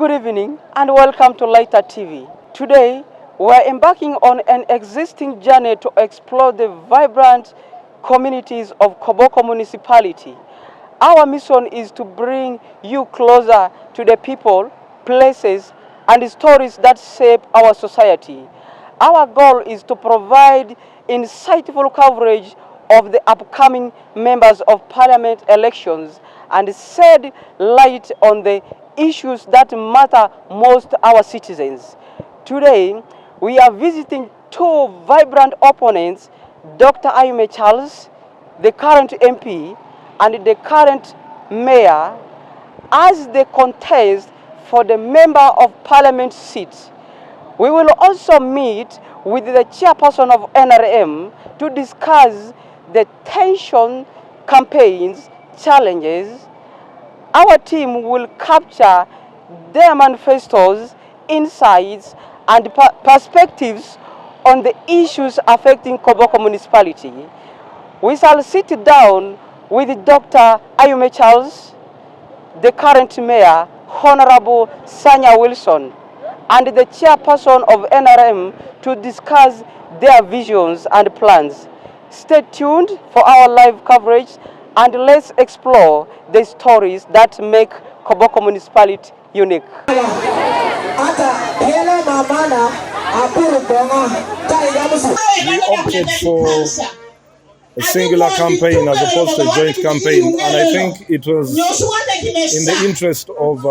Good evening and welcome to Lighter TV. Today, we are embarking on an existing journey to explore the vibrant communities of Koboko Municipality. Our mission is to bring you closer to the people, places, and stories that shape our society. Our goal is to provide insightful coverage of the upcoming members of parliament elections and shed light on the issues that matter most to our citizens. Today, we are visiting two vibrant opponents, Dr. Ayume Charles, the current MP, and the current mayor, as they contest for the member of parliament seat. We will also meet with the chairperson of NRM to discuss the tension, campaigns, challenges. Our team will capture their manifestos, insights, and perspectives on the issues affecting Koboko Municipality. We shall sit down with Dr. Ayume Charles, the current mayor, Honorable Sanya Wilson, and the chairperson of NRM to discuss their visions and plans. Stay tuned for our live coverage and let's explore the stories that make Koboko Municipality unique. We opted for a singular campaign as opposed to a joint campaign, and I think it was in the interest of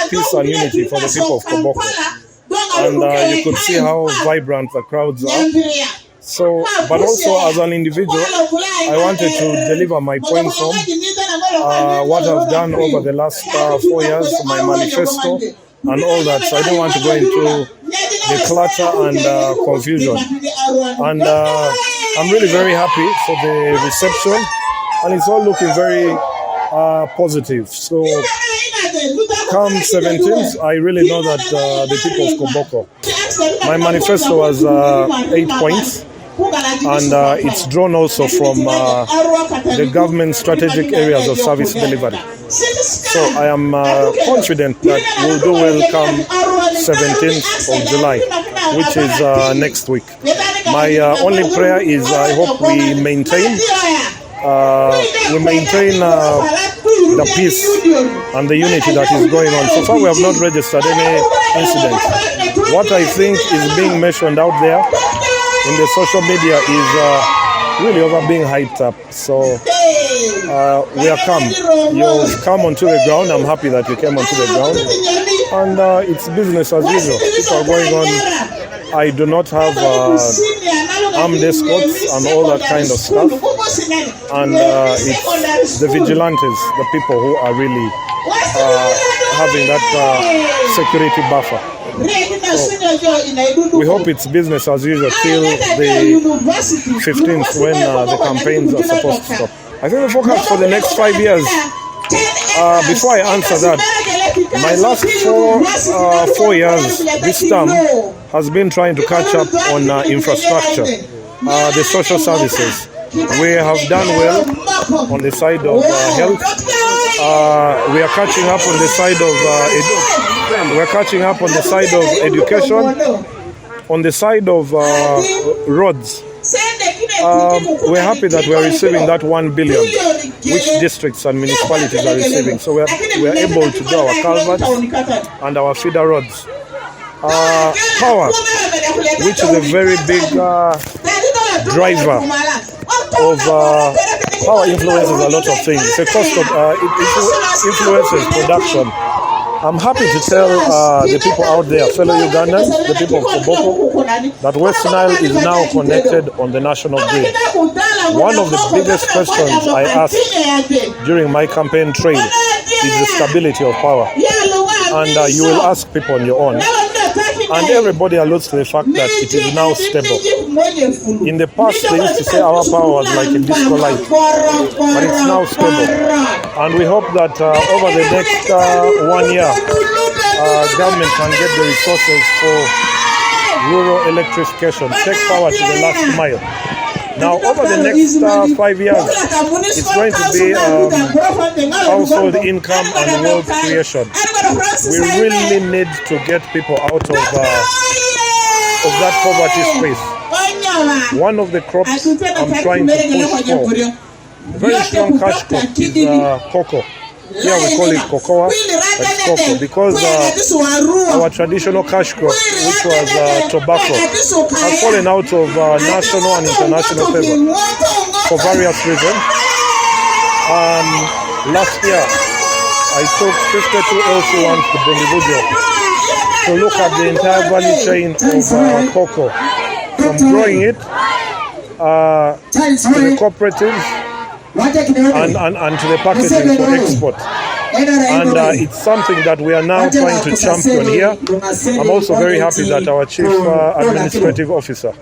peace and unity for the people of Koboko. And you could see how vibrant the crowds are. So, but also as an individual, I wanted to deliver my points on what I've done over the last 4 years, my manifesto and all that. So I don't want to go into the clutter and confusion. And I'm really very happy for the reception, and it's all looking very positive. So come 17th, I really know that the people of Koboko. My manifesto was 8 points. And it's drawn also from the government strategic areas of service delivery. So I am confident that we'll do well come 17th of July, which is next week. My only prayer is I hope we maintain the peace and the unity that is going on. So far we have not registered any incident. What I think is being mentioned out there in the social media is really over being hyped up. So we are calm. You come onto the ground. I'm happy that you came onto the ground. And it's business as usual. People are going on. I do not have armed escorts and all that kind of stuff. And it's the vigilantes, the people who are really having that security buffer. So we hope it's business as usual till the 15th when the campaigns are supposed to stop. I think the focus for the next 5 years, before I answer that, my last 4 years this term has been trying to catch up on infrastructure, the social services. We have done well on the side of health. We are catching up on the side of education, on the side of roads. We're happy that we are receiving that 1 billion, which districts and municipalities are receiving. So we are able to do our culverts and our feeder roads. Power, which is a very big driver of power, influences a lot of things. The cost of it influences production. I'm happy to tell the people out there, fellow Ugandans, the people of Koboko, that West Nile is now connected on the national grid. One of the biggest questions I asked during my campaign trail is the stability of power. And you will ask people on your own. And everybody alludes to the fact that it is now stable. In the past, they used to say our power was like a disco light, but it's now stable. And we hope that over the next 1 year, government can get the resources for rural electrification, take power to the last mile. Now, over the next 5 years, it's going to be household income and wealth creation. we really need to get people out of that poverty space. One of the crops I'm trying to push for, a very strong cash crop, is cocoa. Here we call it cocoa, it's cocoa, because our traditional cash crop, which was tobacco, has fallen out of national and international favor for various reasons. Last year, I took 52 LC1s to Bundibujo to look at the entire value chain of cocoa, from growing it to the cooperatives and to the packaging for export. And it's something that we are now trying to champion here. I'm also very happy that our Chief Administrative Officer,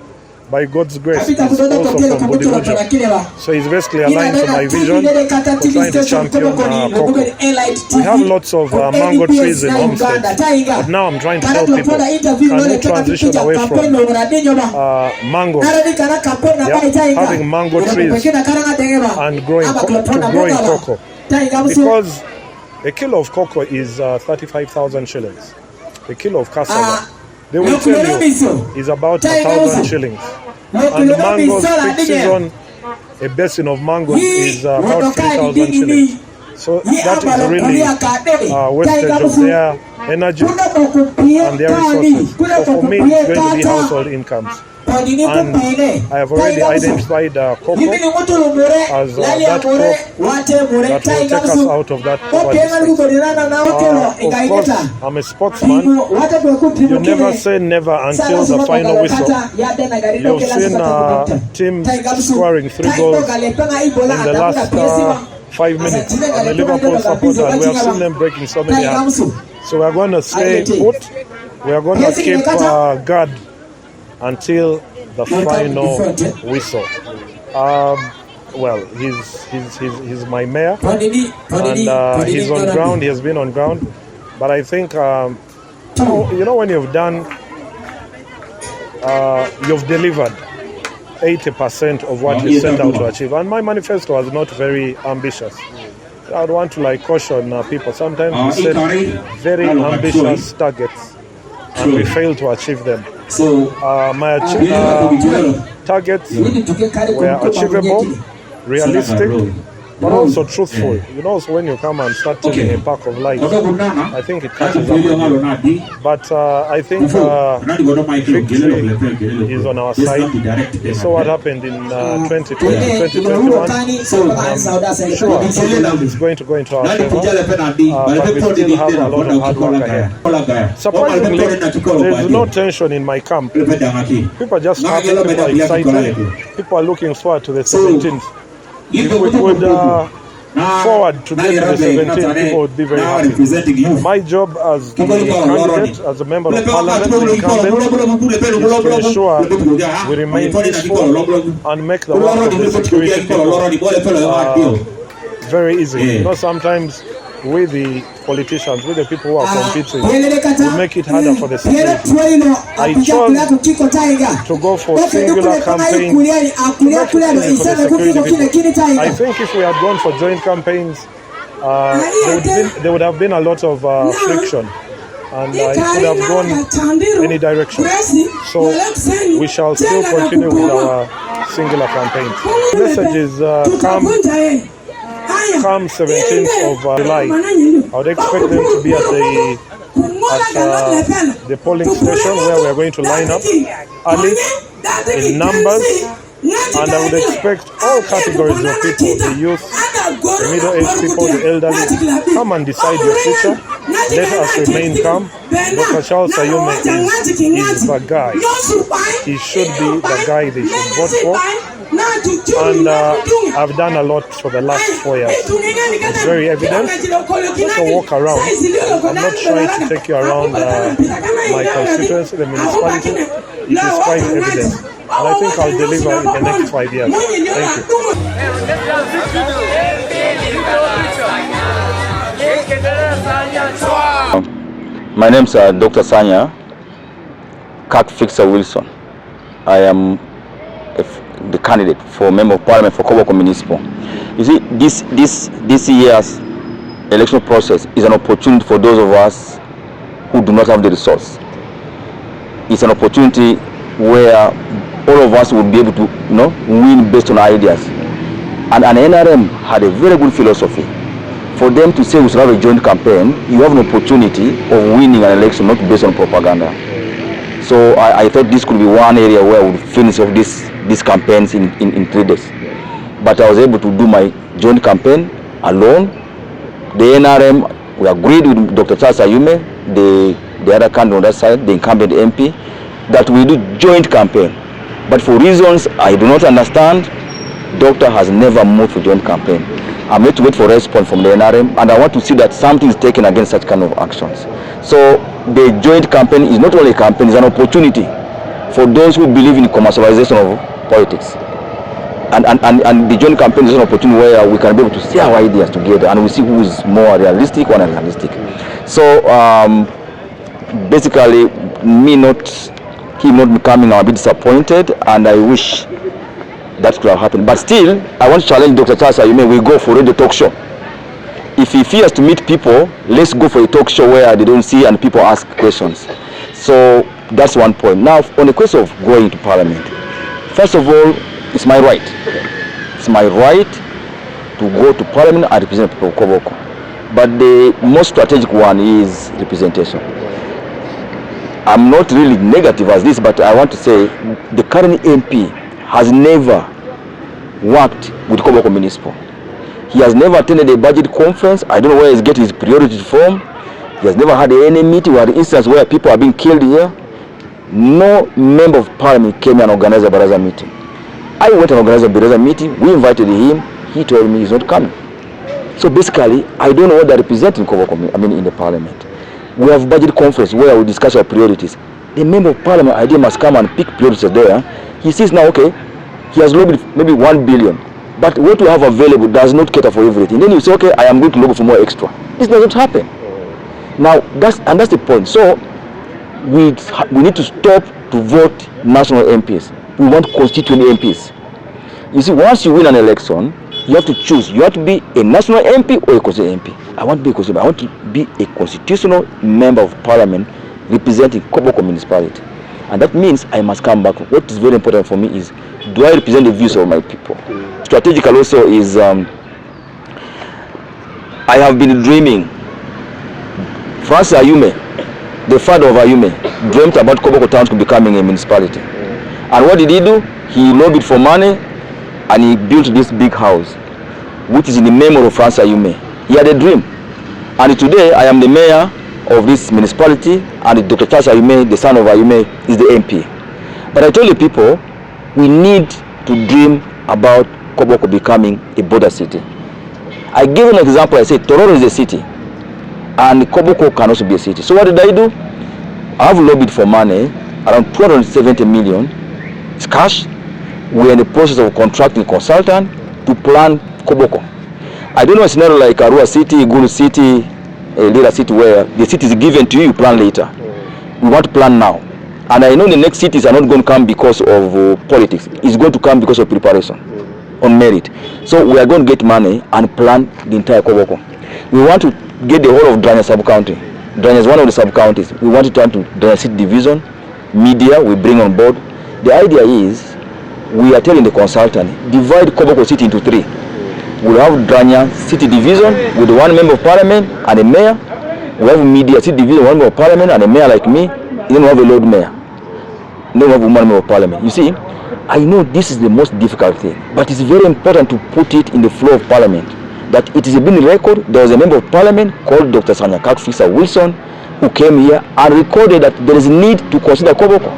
by God's grace, is also from Bundibujo. So he's basically aligned to my vision for trying to champion cocoa. We have lots of mango trees in homesteads, but now I'm trying to tell people, can we transition away from mangoes, having mango trees and growing cocoa. Because a kilo of cocoa is 35,000 shillings. A kilo of cassava, they will tell you, is about 1,000 shillings. And mangoes, peak season, a basin of mangoes is about 3,000 shillings. So that is really wastage of their energy and their resources. So for me, it's going to be household incomes. And I have already identified cocoa as that crop that will take us out of that poverty space. Of course, I'm a sportsman. You never say never until the final whistle. You've seen teams scoring 3 goals in the last 5 minutes. I'm a Liverpool supporter, and we have seen them breaking so many hearts. So we are going to stay put. We are going to keep guard until the final whistle. Well, he's my mayor, and he's on ground. He has been on ground, but I think you know when you've done, you've delivered 80% of what you set out to achieve. And my manifesto was not very ambitious. I would want to caution people. Sometimes we set very ambitious targets and we fail to achieve them. So my targets were achievable, realistic, but also truthful. You know, so when you come and start telling a pack of lies, I think it catches up with you. But I think victory is on our side. You saw what happened in 2020, 2021. I'm sure it's going to go into our favor, but we still have a lot of hard work ahead. Surprisingly, there's no tension in my camp. People are just happy, people are excited, people are looking forward to the 17th. If we could forward to the 17th, people would be very happy. My job as the candidate, as a member of parliament, the incumbent, is to ensure we remain peaceful and make the work of the security people very easy. You know, sometimes with the politicians, with the people who are competing, we make it harder for the security. I chose to go for singular campaigns to make it easy for the security people. I think if we had gone for joint campaigns, there would have been a lot of friction, and it could have gone any direction. So we shall still continue with our singular campaigns. The message is come 17th of July, I would expect them to be at the polling station where we are going to line up early in numbers, and I would expect all categories of people, the youth, the middle-aged people, the elderly, come and decide your future. Let us remain calm. Dr. Charles Sayume is the guy. He should be the guy they should vote for. And I've done a lot for the last 4 years. It's very evident. Just a walk around. I'm not trying to take you around my constituency, the municipality. It is quite evident. And I think I'll deliver in the next 5 years. Thank you. My name is Dr. Sanya Cat Fixer Wilson. I am the candidate for Member of Parliament for Koboko Municipal. You see, this year's election process is an opportunity for those of us who do not have the resource. It's an opportunity where all of us will be able to, win based on ideas. And an NRM had a very good philosophy. For them to say we should have a joint campaign, you have an opportunity of winning an election not based on propaganda. So I thought this could be one area where I would finish off these campaigns in 3 days. But I was able to do my joint campaign alone. The NRM, we agreed with Dr. Charles Ayume, the other candidate on that side, the incumbent MP, that we do joint campaign. But for reasons I do not understand, Doctor has never moved for joint campaign. I'm going to wait for a response from the NRM, and I want to see that something is taken against such kind of actions. So the joint campaign is not only a campaign, it's an opportunity for those who believe in commercialization of politics. And the joint campaign is an opportunity where we can be able to see our ideas together, and we see who is more realistic or unrealistic. So basically, him not becoming a bit disappointed, and I wish that could have happened. But still, I want to challenge Dr. Charles Ayume. We go for a talk show. If he fears to meet people, let's go for a talk show where they don't see and people ask questions. So that's one point. Now, on the question of going to Parliament, first of all, it's my right. It's my right to go to Parliament and represent people of Koboko. But the most strategic one is representation. I'm not really negative as this, but I want to say the current MP has never worked with Koboko Municipal. He has never attended a budget conference. I don't know where he's getting his priorities from. He has never had any meeting or instance where people are being killed here. No member of Parliament came and organized a Baraza meeting. I went and organized a Baraza meeting. We invited him. He told me he's not coming. So basically, I don't know what they're representing in the Parliament. We have budget conference where we discuss our priorities. The member of Parliament idea must come and pick priorities there. He says now, okay, he has lobbied maybe 1 billion, but what we have available does not cater for everything. Then you say, okay, I am going to lobby for more extra. This doesn't happen. Now, that's the point. So we need to stop to vote national MPs. We want constituent MPs. You see, once you win an election, you have to choose. You have to be a national MP or a constituent MP. I want to be a constitutional. I want to be a constitutional member of Parliament representing Koboko Municipality. And that means I must come back. What is very important for me is, do I represent the views of my people? Strategical also is, I have been dreaming. Francis Ayume, the father of Ayume, dreamt about Koboko Township becoming a municipality. And what did he do? He lobbied for money and he built this big house, which is in the memory of Francis Ayume. He had a dream. And today I am the mayor of this municipality, and Dr. Charles Ayume, the son of Ayume, is the MP. But I told the people, we need to dream about Koboko becoming a border city. I gave an example. I said Toronto is a city, and Koboko can also be a city. So what did I do? I have lobbied for money, around 270 million. It's cash. We're in the process of contracting a consultant to plan Koboko. I don't know a scenario like Arua City, Gulu City, a little city where the city is given to you, you plan later. We want to plan now. And I know the next cities are not going to come because of politics. It's going to come because of preparation, on merit. So we are going to get money and plan the entire Koboko. We want to get the whole of Dranya sub-county. Dranya is one of the sub-counties. We want to turn to Dranya City Division. Media, we bring on board. The idea is, we are telling the consultant, divide Koboko City into 3. We'll have Dranya City Division with 1 member of Parliament and a mayor. We have Media City Division, 1 member of Parliament and a mayor like me. Then we have a Lord Mayor. Then we have 1 member of Parliament. You see, I know this is the most difficult thing, but it's very important to put it in the flow of Parliament. That it is been record. There was a member of Parliament called Dr. Koboko Wilson who came here and recorded that there is need to consider Koboko.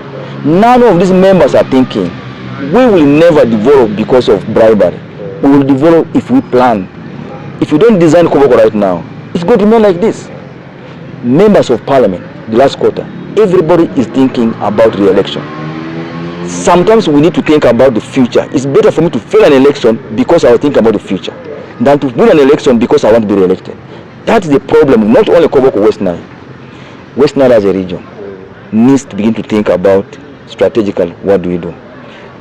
None of these members are thinking, we will never develop because of bribery. We will develop if we plan. If you don't design Koboko right now, it's going to remain like this. Members of Parliament, the last quarter, everybody is thinking about re-election. Sometimes we need to think about the future. It's better for me to fail an election because I was thinking about the future than to win an election because I want to be re-elected. That's the problem, not only Koboko West Nile. West Nile as a region needs to begin to think about strategically, what do we do?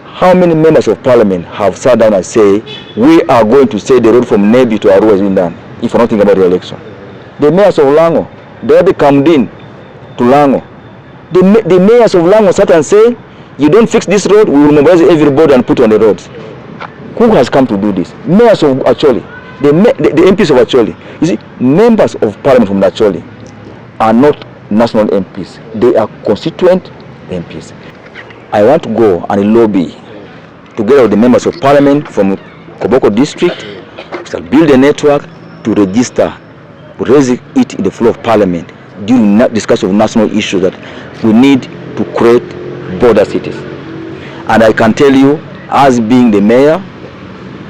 How many members of Parliament have sat down and say, we are going to say the road from Nebi to Arua is being done? if we're not thinking about the election. The mayors of Lango, they already come in to Lango. The mayors of Lango sat and say, you don't fix this road, we will mobilize everybody and put on the roads. Who has come to do this? Mayors of Acholi, the MPs of Acholi. You see, members of parliament from Acholi are not national MPs. They are constituent MPs. I want to go and lobby together with the members of parliament from Koboko district to build a network to register, raise it in the floor of parliament during discussion of national issues that we need to create border cities. And I can tell you, as being the mayor,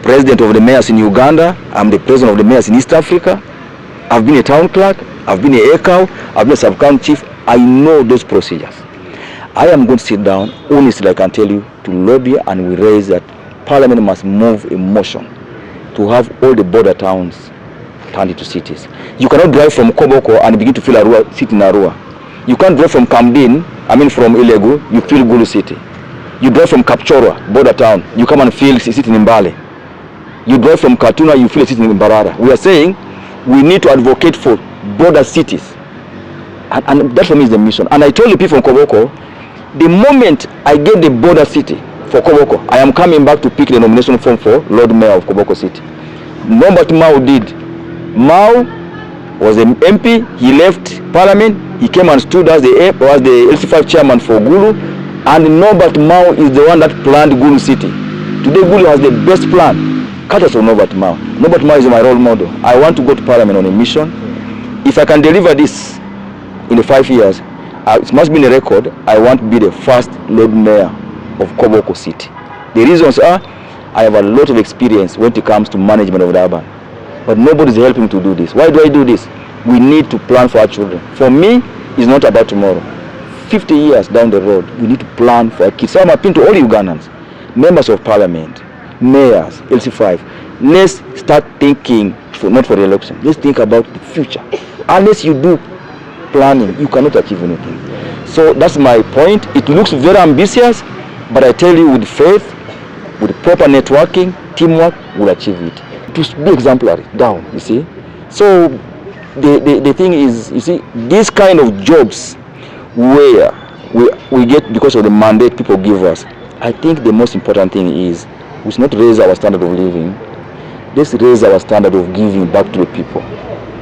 president of the mayors in Uganda, I'm the president of the mayors in East Africa, I've been a town clerk, I've been a ECAO, I've been a sub-county chief, I know those procedures. I am going to sit down, honestly I can tell you, to lobby and we raise that parliament must move a motion to have all the border towns turned into cities. You cannot drive from Koboko and begin to feel Arua, sit in Arua. You can't drive from Kamdin, from Ilegu, you feel Gulu City. You drive from Kapchorwa, border town, you come and feel sitting in Mbale. You drive from Katuna, you feel sitting in Mbarara. We are saying we need to advocate for border cities. And that for me is the mission. And I told the people from Koboko, the moment I get the border city for Koboko, I am coming back to pick the nomination form for Lord Mayor of Koboko City. No, but Mao did. Mao was an MP, he left parliament, he came and stood as the LC5 chairman for Gulu, and Norbert Mao is the one that planned Gulu City. Today Gulu has the best plan. Courtesy of Norbert Mao. Norbert Mao is my role model. I want to go to parliament on a mission. If I can deliver this in the 5 years, it must be in a record, I want to be the first Lord Mayor of Koboko City. The reasons are, I have a lot of experience when it comes to management of the urban. But nobody is helping to do this. Why do I do this? We need to plan for our children. For me, it's not about tomorrow. 50 years down the road, we need to plan for our kids. So I'm appealing to all Ugandans, members of parliament, mayors, LC5. Let's start thinking, not for the election. Let's think about the future. Unless you do planning, you cannot achieve anything. So that's my point. It looks very ambitious, but I tell you, with faith, with proper networking, teamwork, we'll achieve it. To be exemplary, down, you see. So the thing is, you see, these kind of jobs where we get because of the mandate people give us, I think the most important thing is we should not raise our standard of living. Let's raise our standard of giving back to the people.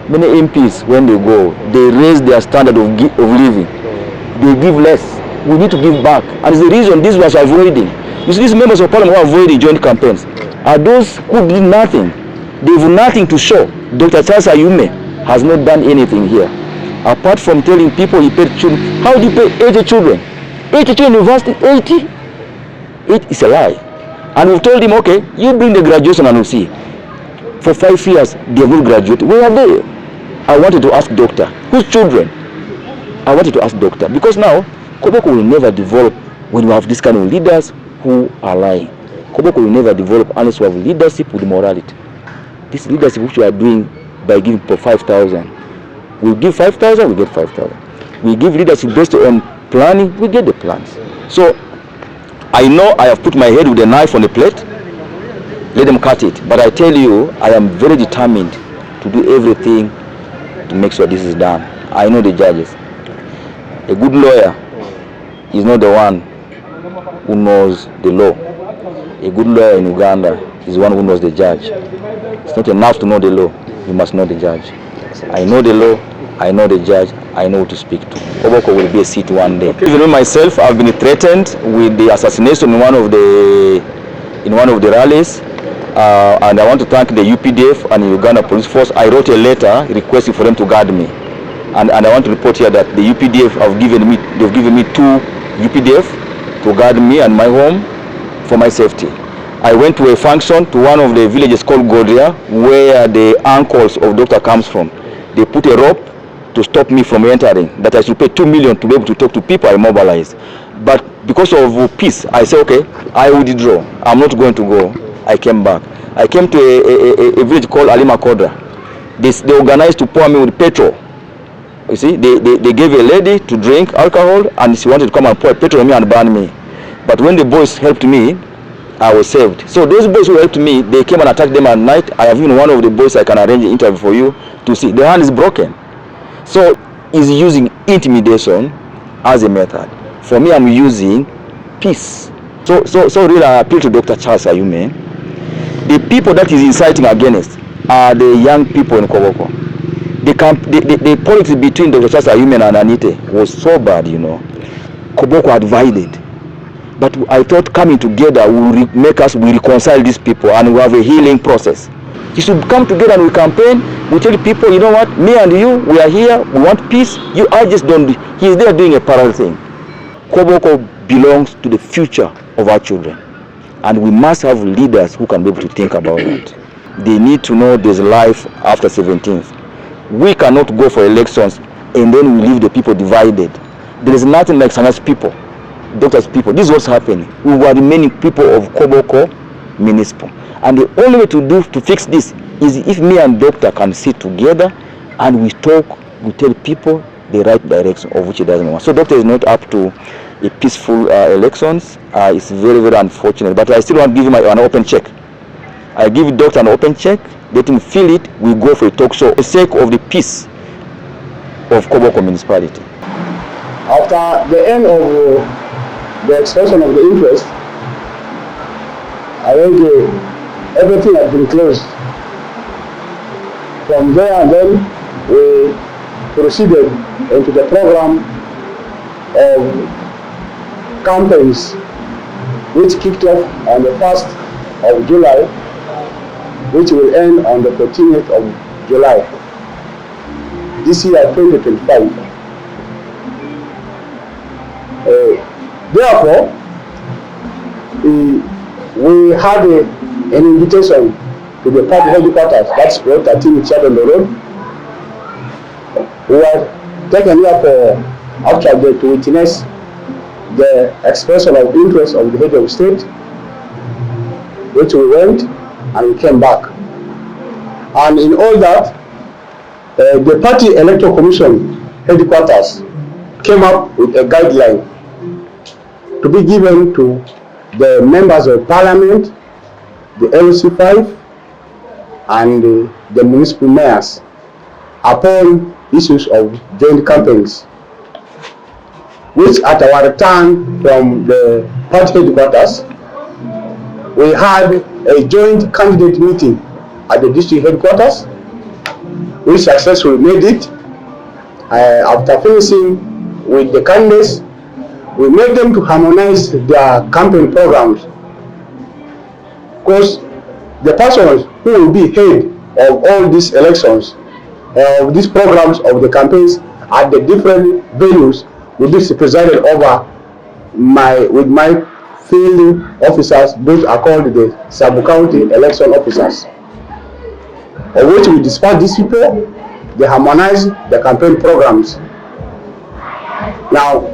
Many MPs, when they go, they raise their standard of living. They give less. We need to give back. And it's the reason this was avoiding. You see, these members of parliament who are avoiding joint campaigns are those who did nothing. They have nothing to show. Dr. Charles Ayume has not done anything here. Apart from telling people he paid children. How do you pay 80 children? 80 children in university, 80? It is a lie. And we've told him, okay, you bring the graduation and we'll see. For 5 years, they will graduate. Where are they? I wanted to ask doctor, whose children? I wanted to ask doctor, because now, Koboko will never develop when you have this kind of leaders who are lying. Koboko will never develop unless you have leadership with morality. This leadership which we are doing by giving for 5,000. We give 5,000, we get 5,000. We give leadership based on planning, we get the plans. So, I know I have put my head with a knife on the plate. Let them cut it. But I tell you, I am very determined to do everything to make sure this is done. I know the judges. A good lawyer is not the one who knows the law. A good lawyer in Uganda is one who knows the judge. It's not enough to know the law. You must know the judge. I know the law. I know the judge. I know who to speak to. Koboko will be a seat one day. Even myself, I've been threatened with the assassination in one of the rallies. And I want to thank the UPDF and the Uganda Police Force. I wrote a letter requesting for them to guard me. And I want to report here that the UPDF they've given me 2 UPDF to guard me and my home for my safety. I went to a function to one of the villages called Godria, where the uncles of doctor comes from. They put a rope to stop me from entering, that I should pay 2 million to be able to talk to people I mobilized. But because of peace, I said, okay, I withdraw. I'm not going to go. I came back. I came to a village called Alima Kodra. They organized to pour me with petrol. You see, they gave a lady to drink alcohol, and she wanted to come and pour petrol on me and burn me. But when the boys helped me, I was saved. So those boys who helped me, they came and attacked them at night. I have even one of the boys, I can arrange an interview for you to see. The hand is broken. So he's using intimidation as a method. For me, I'm using peace. So really I appeal to Dr. Charles Ayume. The people that he's inciting against are the young people in Koboko. The politics between Dr. Charles Ayume and Anite was so bad, you know. Koboko had divided. But I thought coming together will make us reconcile these people and we have a healing process. You should come together and we campaign. We tell people, you know what, me and you, we are here, we want peace. You are just don't. He's there doing a parallel thing. Koboko belongs to the future of our children. And we must have leaders who can be able to think about that. They need to know there's life after 17th. We cannot go for elections and then we leave the people divided. There is nothing like Sana's people. Doctors people, this is what's happening. We were the many people of Koboko Municipal. And the only way to fix this is if me and doctor can sit together and we talk, we tell people the right direction of which he doesn't want. So doctor is not up to a peaceful elections. It's very, very unfortunate. But I still want to give him an open check. I give doctor an open check, let him feel it, we go for a talk show for the sake of the peace of Koboko Municipality. After the end of the expression of the interest, I think everything has been closed. From there and then we proceeded into the program of campaigns which kicked off on the 1st of July, which will end on the 14th of July this year 2025. Therefore, we had an invitation to the party headquarters, that's Road 13 Chadon Road. We were taken here for actually to witness the expression of interest of the head of state, which we went and we came back. And in all that, the party electoral commission headquarters came up with a guideline to be given to the members of parliament, the LC5, and the municipal mayors upon issues of joint campaigns, which at our return from the party headquarters, we had a joint candidate meeting at the district headquarters, which successfully made it. After finishing with the candidates, we made them to harmonize their campaign programs, because the persons who will be head of all these elections, of these programs of the campaigns at the different venues will be presided over with my field officers. Those are called the sub-county election officers, of which we dispatch these people. They harmonize the campaign programs. Now,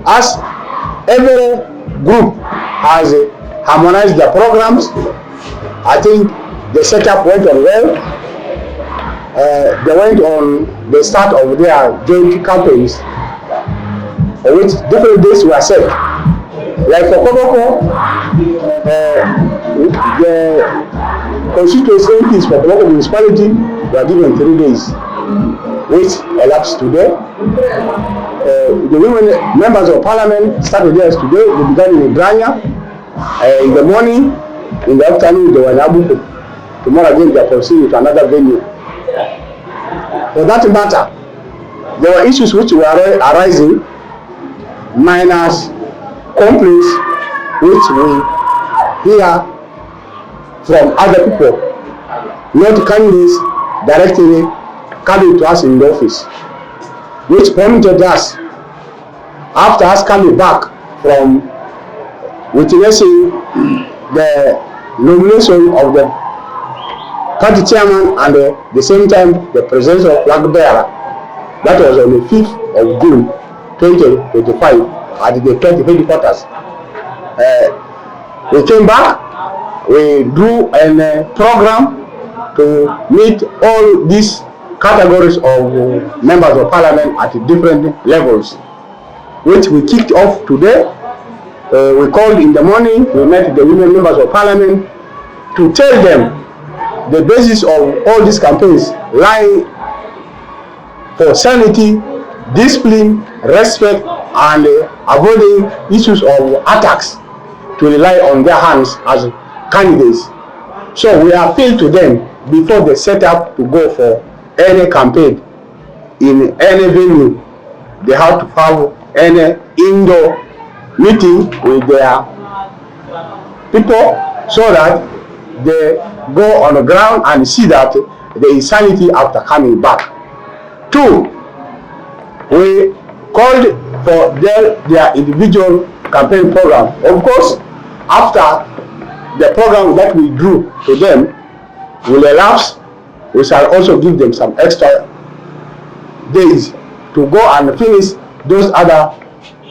as every group has harmonized their programs, I think the setup went on well. They went on the start of their joint campaigns, for which different days were set. Like for Koboko, the constituency MPs for Koboko Municipality were given 3 days, which elapsed today. The women members of parliament started theirs today. They began in Ibrania. In the morning, in the afternoon, they were in Abuko. Tomorrow again, they are proceeding to another venue. For that matter, there were issues which were arising, minus complaints which we hear from other people, not candidates directly coming to us in the office, which prompted us, after us coming back from witnessing the nomination of the party chairman and at the same time the presence of flag bearer, that was on the 5th of June 2025 at the party headquarters. We came back, we drew a program to meet all these categories of members of parliament at different levels, which we kicked off today We called in the morning, we met the women members of parliament to tell them the basis of all these campaigns lie for sanity, discipline, respect, and avoiding issues of attacks to rely on their hands as candidates. So we appeal to them before they set up to go for any campaign in any venue. They have to have any indoor meeting with their people so that they go on the ground and see that there is sanity after coming back. Two, we called for their individual campaign program. Of course, after the program that we drew to them will elapse, we shall also give them some extra days to go and finish those other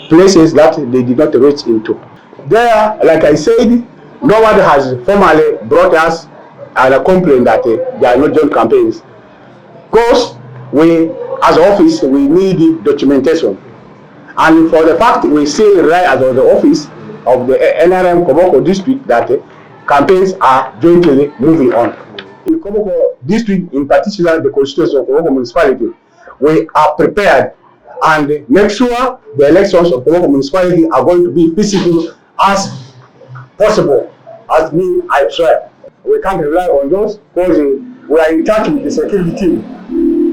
places that they did not reach into. There, like I said, nobody has formally brought us and complained that there are no joint campaigns. Because we, as office, we need documentation. And for the fact we still rely as the office of the NRM Koboko district that campaigns are jointly moving on. In Koboko district, in particular the constituency of Koboko Municipality, we are prepared and make sure the elections of Koboko Municipality are going to be peaceful as possible, as me I try. We can't rely on those because we are in touch with the security team.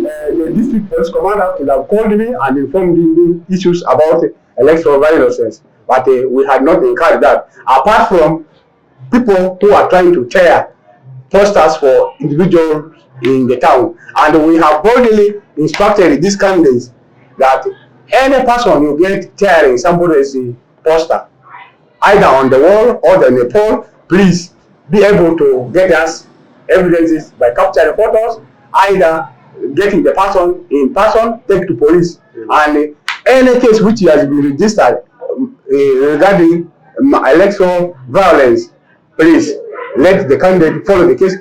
The district police commander could have called me and informed me issues about electoral violences, but we had not encouraged that. Apart from people who are trying to tear posters for individuals in the town, and we have boldly instructed these candidates that any person you get tearing somebody's poster, either on the wall or on the pole, please be able to get us evidences by capturing photos, either getting the person in person, take to police, and any case which has been registered regarding electoral violence, please let the candidate follow the case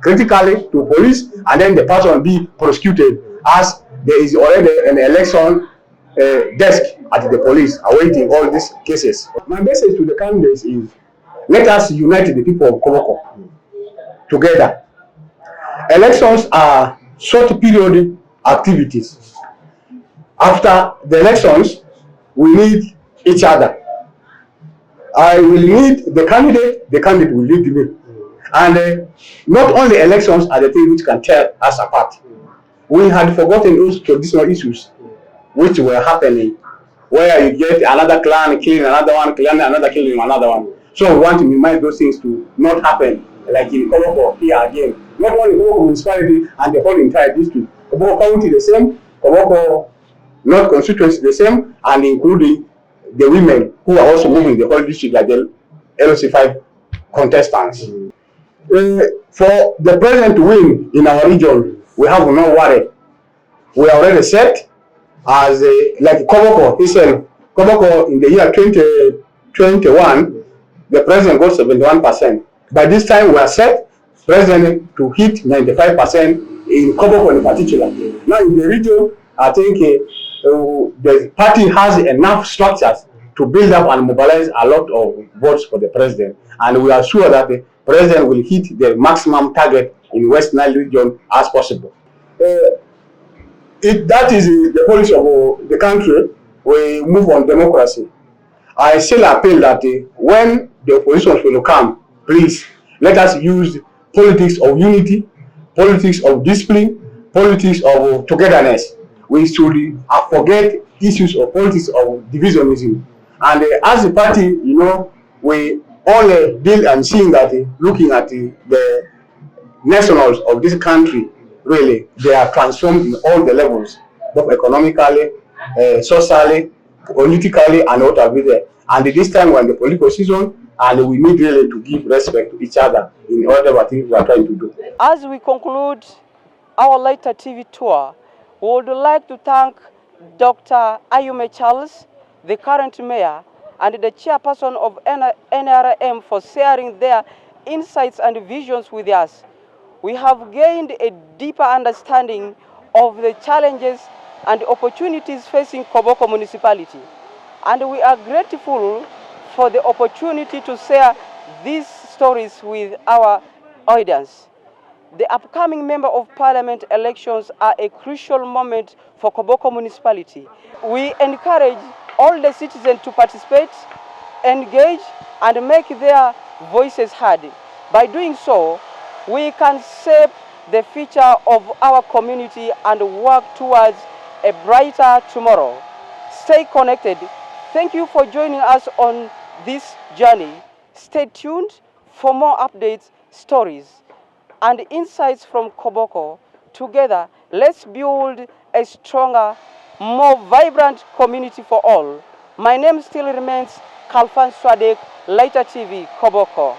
critically to police, and then the person be prosecuted, as there is already an election desk at the police awaiting all these cases. My message to the candidates is, let us unite the people of Koboko together. Elections are short period activities. After the elections, we need each other. I will need the candidate will lead me. And not only elections are the thing which can tear us apart. We had forgotten those traditional issues which were happening, where you get another clan killing another one, clan another killing another one. So we want to minimize those things to not happen, like in Koboko here again. Not only Koboko Municipality and the whole entire district. Koboko County the same, Koboko North constituency the same, and including the women who are also moving the whole district like the LOC5 contestants. For the president to win in our region, we have no worry. We are already set as like Koboko itself. Koboko in the year 2021, the president got 71%. By this time, we are set president to hit 95% in Koboko in particular. Now in the region, I think the party has enough structures to build up and mobilize a lot of votes for the president, and we are sure that the president will hit the maximum target in West Nile region as possible. That is the policy of the country. We move on democracy. I still appeal that when the opposition will come, please let us use politics of unity, politics of discipline, politics of togetherness. We should forget issues of politics of divisionism. And as a party, you know, we all deal and seeing that looking at the nationals of this country, really, they are transformed in all the levels, both economically, socially, politically, and what have you there. And this time we're in the political season, and we need really to give respect to each other in whatever thing we are trying to do. As we conclude our later TV tour, we would like to thank Dr. Ayume Charles, the current mayor, and the chairperson of NRM for sharing their insights and visions with us. We have gained a deeper understanding of the challenges and opportunities facing Koboko Municipality, and we are grateful for the opportunity to share these stories with our audience. The upcoming Member of Parliament elections are a crucial moment for Koboko Municipality. We encourage all the citizens to participate, engage, and make their voices heard. By doing so, we can shape the future of our community and work towards a brighter tomorrow. Stay connected. Thank you for joining us on this journey. Stay tuned for more updates, stories, and insights from Koboko. Together, let's build a stronger, more vibrant community for all. My name still remains Kalfan Swadek, Later TV, Koboko.